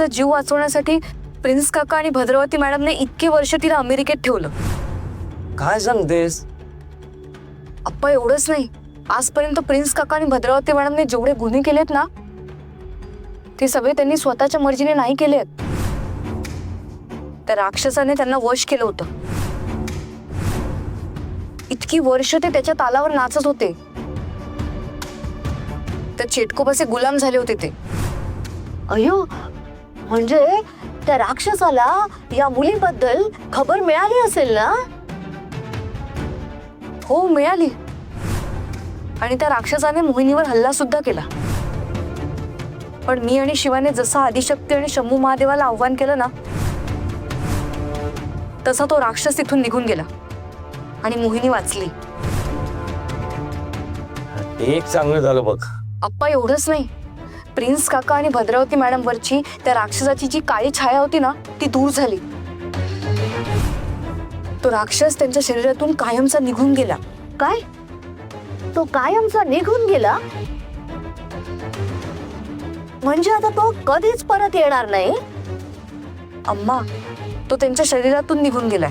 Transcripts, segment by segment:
तर जीव वाचवण्यासाठी प्रिन्स काका आणि भद्रावती मॅडमने इतके वर्ष तिला अमेरिकेत ठेवलं. काय सांगतेस? अप्पा एवढंच नाही, आजपर्यंत प्रिन्स काका आणि भद्रावती मॅडमने जेवढे गुन्हे केलेत ना ते सगळे त्यांनी स्वतःच्या मर्जीने नाही केलेत. त्या राक्षसाने त्यांना वश केलं होतं. इतकी वर्ष ते त्याच्या तालावर नाचत होते. त्या चेटकोबाचे गुलाम झाले होते ते. अयो, म्हणजे त्या राक्षसाला या मुलीबद्दल खबर मिळाली असेल ना? हो, मिळाली. आणि त्या राक्षसाने मोहिनीवर हल्ला सुद्धा केला. पण मी आणि शिवाने जसा आदिशक्ती आणि शंभू महादेवाला आव्हान केलं ना तसा तो राक्षस तिथून निघून गेला आणि मोहिनी वाचली. एक चांगलं झालं बघ. अप्पा एवढंच नाही, प्रिन्स काका आणि भद्रावती मॅडम वरची त्या राक्षसाची जी काळी छाया होती ना ती दूर झाली. तो राक्षस त्यांच्या शरीरातून कायमचा निघून गेला. काय? तो कायमचा निघून गेला? म्हणजे आता तो कधीच परत येणार नाही? अम्मा, तो त्यांच्या शरीरातून निघून गेलाय,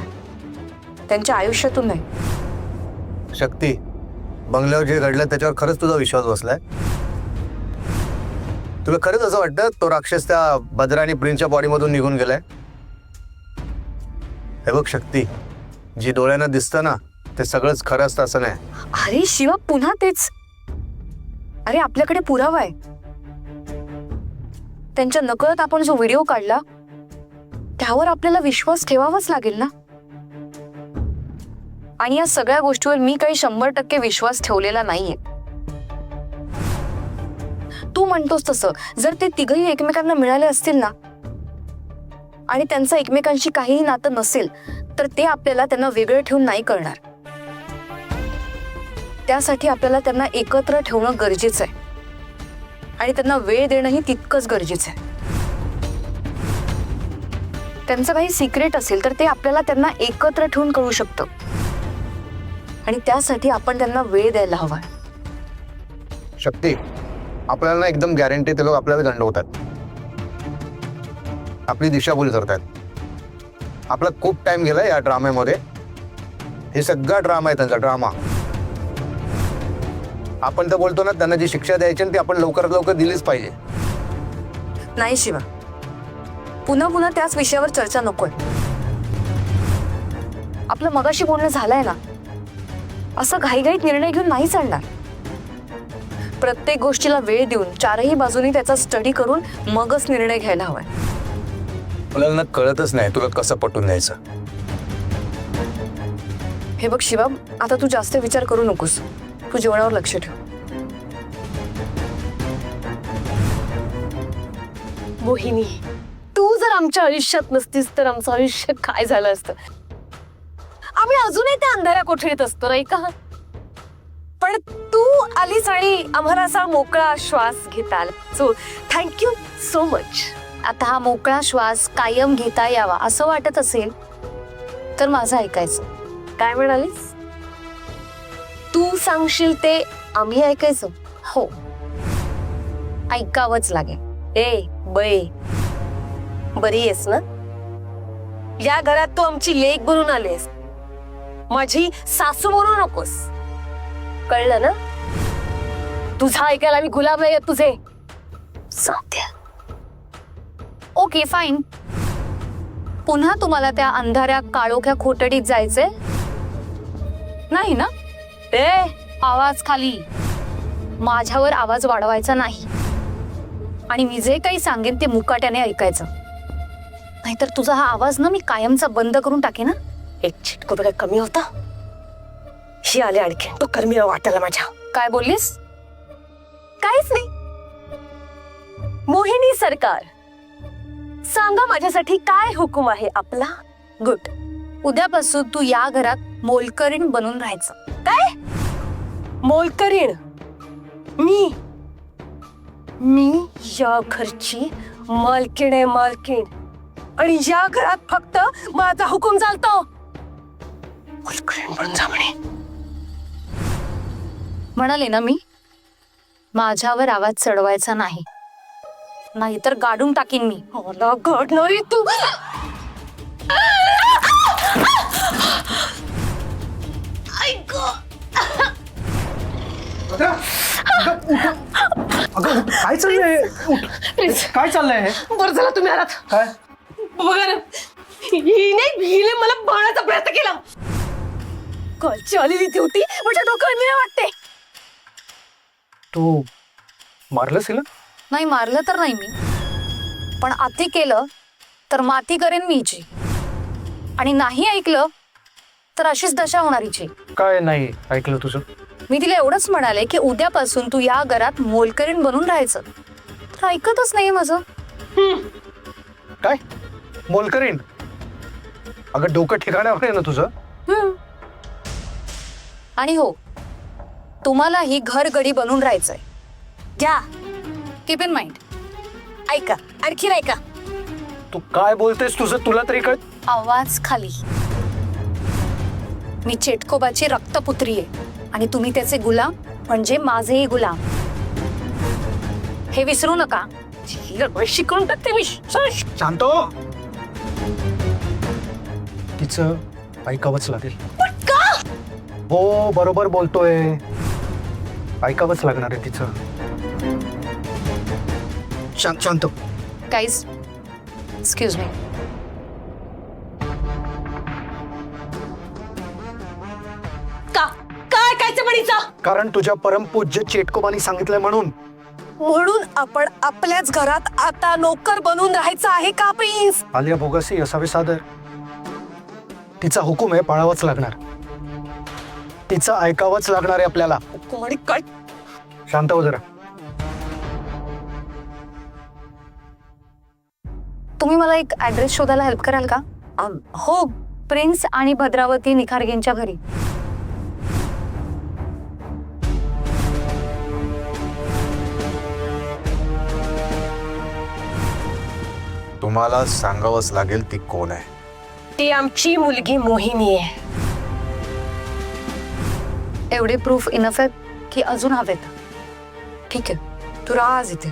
त्यांच्या आयुष्यातून नाही. शक्ती, बंगल्यावर जे घडलं त्याच्यावर खरंच तुझा विश्वास बसलाय? तुला खरंच असं वाटतं तो राक्षस त्या भद्रा आणि प्रिन्सच्या बॉडीमधून निघून गेलाय? हे बघ शक्ती, जी डोळ्यांना दिसतं ना ते सगळंच खरं असतं असं नाही. अरे शिवा, पुन्हा तेच. अरे आपल्याकडे पुरावा आहे. त्यांच्या नकळत आपण जो व्हिडिओ काढला त्यावर आपल्याला विश्वास ठेवावाच लागेल ना. आणि या सगळ्या गोष्टीवर मी काही 100% विश्वास ठेवलेला नाहीये. तू म्हणतोस तसं जर ते तिघही एकमेकांना मिळाले असतील ना आणि त्यांचं एकमेकांशी काहीही नातं नसेल तर ते आपल्याला त्यांना वेगळं ठेवून नाही करणार. त्यासाठी आपल्याला त्यांना एकत्र ठेवणं गरजेचं आहे आणि त्यांना वेळ देणंही तितकंच गरजेचं आहे. त्यांचं काही सिक्रेट असेल तर ते आपल्याला त्यांना एकत्र ठेवून कळू शकतं आणि त्यासाठी आपण त्यांना वेळ द्यायला हवा. शक्ती, आपल्याला ना एकदम गॅरंटी ते लोक आपल्याला दंडवतात, आपली दिशाभूल करतात. आपला खूप टाइम गेला या ड्राम्यामध्ये. हे सगळा ड्रामा आहे त्यांचा, ड्रामा. आपण तर बोलतो ना त्यांना जी शिक्षा द्यायची ती आपण लवकरात लवकर दिलीच पाहिजे. नाही शिवा, पुन्हा पुन्हा त्याच विषयावर चर्चा नकोय. आपलं मगाशी बोलणं झालंय ना, असं घाईघाईत निर्णय घेऊन नाही चालणार. प्रत्येक गोष्टीला वेळ देऊन चारही बाजूनी त्याचा स्टडी करून मगच निर्णय घ्यायला हवाय. आपल्याला ना कळतच नाही तुला कसं पटवून द्यायचं. हे बघ शिवा, आता तू जास्त विचार करू नकोस. तू जेवणावर लक्ष ठेव. मोहिनी, तू जर आमच्या आयुष्यात नसतीस तर आमचं आयुष्य काय झालं असतं? आम्ही अजूनही त्या अंधाऱ्या कोठडीत असतो नाही का? पण तू आलीस आणि आम्हाला असा मोकळा श्वास घेता आला. So thank you so much. आता हा मोकळा श्वास कायम घेता यावा असं वाटत असेल तर माझं ऐकायचं. काय म्हणालीस? तू सांगशील ते आम्ही ऐकायचं? हो, ऐकावंच लागेल. ए बे, बरी आहेस ना? या घरात तू आमची लेक बनून आलीस, माझी सासू बनू नकोस, कळलं ना? तुझा ऐकायला आम्ही गुलाब नाही तुझे. सांगते. Okay fine. पुन्हा तुम्हाला त्या अंधाऱ्या काळोख्या खोटडीत जायचंय नाही ना? ए, आवाज खाली. माझ्यावर आवाज वाढवायचा नाही आणि मी जे काही सांगेन ते मुकाट्याने ऐकायचं, नाहीतर तुझा हा आवाज ना मी कायमचा बंद करून टाके ना. एक चिटको काय कमी होता? ही आले आणखी, तो कर्मी वाटायला माझ्या. काय बोललीस? काहीच नाही. मोहिनी सरकार, सांगा माझ्यासाठी काय हुकूम आहे आपला? गुड. उद्यापासून तू या घरात मोलकरीण बनून राहायचं. काय? मोलकरीण? मी या घरची मालकीण आहे, मालकीण. आणि या घरात फक्त माझा हुकूम चालतो. मोलकरीण बनून जा म्हणे. म्हणाले ना मी, माझ्यावर आवाज चढवायचा नाही. नाहीतर गाडून टाकीन मी. मला घड नाही तू. ऐक अगं काय चाललंय? काय चाललंय? बरं झालं तुम्ही आलात. काय बघा ना, हिने मला बाळाचा प्रयत्न केला. कळची आलेली ती होती म्हणजे डोकं मी वाटते. तू मारलंस हिला? नाही मारलं तर नाही मी, पण अति केलं तर माती करेन मी हिची. आणि नाही ऐकलं तर अशीच दशा होणार हिची. काय नाही ऐकलं तुझं? मी तिला एवढंच म्हणाले की उद्यापासून तू या घरात मोलकरीण बनून राहायचं, तर ऐकतच नाहीये माझं. काय मोलकरीण? अगं डोकं ठिकाणावर आहे ना तुझं? आणि हो, तुम्हाला ही घरगडी बनून राहायचंय. घ्या, कीप इन माइंड. ऐका, आणखीन ऐका. तू काय बोलतेस तुझं तुला तरी कळ. आवाज खाली. मी चेटकोबाची रक्तपुत्री आहे आणि तुम्ही त्याचे गुलाम म्हणजे माझेही गुलाम. हे विसरू नका. शिकवून टाकते मी. शांत हो. तिचं ऐकावंच लागेल. हो बरोबर बोलतोय, ऐकावंच लागणार आहे तिचं. शांत शांत. Guys, excuse me. काय कायचं म्हणीचा? कारण तुझ्या परमपूज्य चेटकोबानी सांगितलंय म्हणून. म्हणून आपण आपल्याच घरात आता नोकर बनून राहायचं आहे का प्रिन्स? आलिया भोगासी असावे सादर. तिचा हुकूम आहे, पाळावाच लागणार. तिचं ऐकावंच लागणार आहे आपल्याला. कोणी काय? शांत हो जरा. तुम्ही मला एक ऍड्रेस शोधायला हेल्प कराल का? हो, प्रिन्स आणि भद्रावती निखारगेंच्या घरी. तुम्हाला सांगावंच लागेल ती कोण आहे. ती आमची मुलगी मोहिनी आहे. एवढे प्रूफ इनफ आहेत की अजून हवेत? ठीक आहे, तू राहा आज इथे.